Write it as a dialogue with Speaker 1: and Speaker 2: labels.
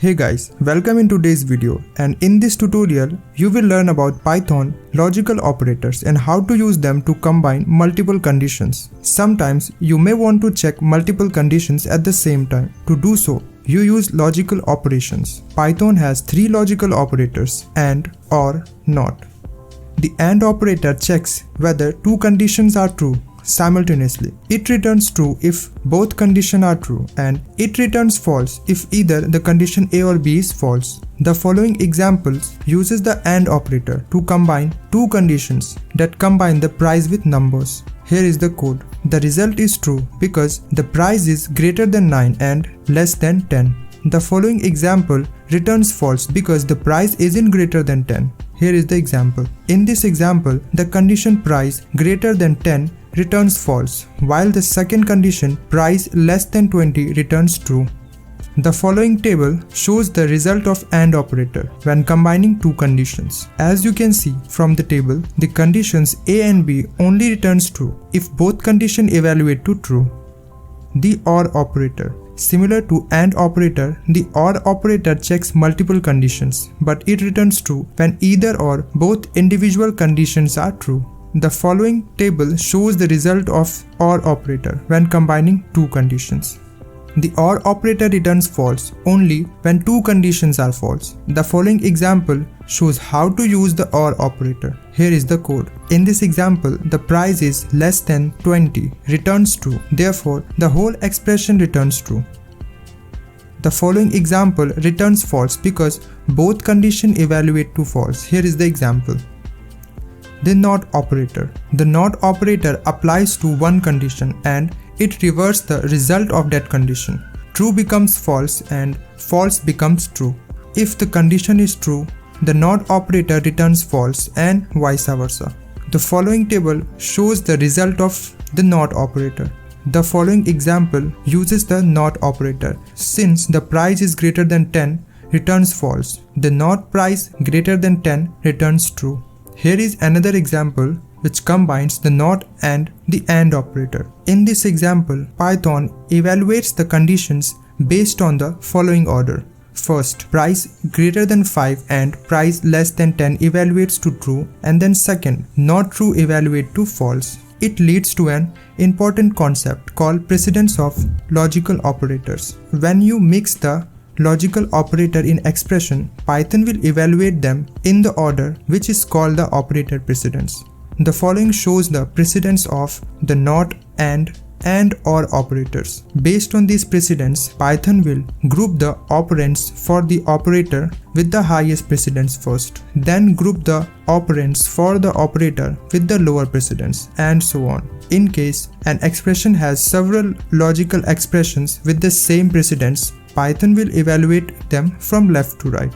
Speaker 1: Hey guys, welcome in today's video, and in this tutorial you will learn about Python logical operators and how to use them to combine multiple conditions. Sometimes you may want to check multiple conditions at the same time. To do so, you use logical operations. Python has three logical operators: AND, OR, NOT. The AND operator checks whether two conditions are true simultaneously. It returns true if both conditions are true, and it returns false if either the condition A or B is false. The following examples uses the AND operator to combine two conditions that combine the price with numbers. Here is the code. The result is true because the price is greater than 9 and less than 10. The following example returns false because the price isn't greater than 10. Here is the example. In this example, the condition price greater than 10 returns false, while the second condition price less than 20 returns true. The following table shows the result of AND operator when combining two conditions. As you can see from the table, the conditions A and B only returns true if both conditions evaluate to true. The OR operator. Similar to AND operator, the OR operator checks multiple conditions, but it returns true when either or both individual conditions are true. The following table shows the result of OR operator when combining two conditions. The OR operator returns false only when two conditions are false. The following example shows how to use the OR operator. Here is the code. In this example, the price is less than 20 returns true. Therefore, the whole expression returns true. The following example returns false because both conditions evaluate to false. Here is the example. The NOT operator. The NOT operator applies to one condition and it reverses the result of that condition. True becomes false and false becomes true. If the condition is true, the NOT operator returns false and vice versa. The following table shows the result of the NOT operator. The following example uses the NOT operator. Since the price is greater than 10, returns false. The NOT price greater than 10 returns true. Here is another example which combines the NOT and the AND operator. In this example, Python evaluates the conditions based on the following order. First, price greater than 5 and price less than 10 evaluates to true, and then second, not true evaluate to false. It leads to an important concept called precedence of logical operators. When you mix the logical operator in expression, Python will evaluate them in the order which is called the operator precedence. The following shows the precedence of the NOT and OR operators. Based on these precedence, Python will group the operands for the operator with the highest precedence first, then group the operands for the operator with the lower precedence, and so on. In case an expression has several logical expressions with the same precedence, Python will evaluate them from left to right.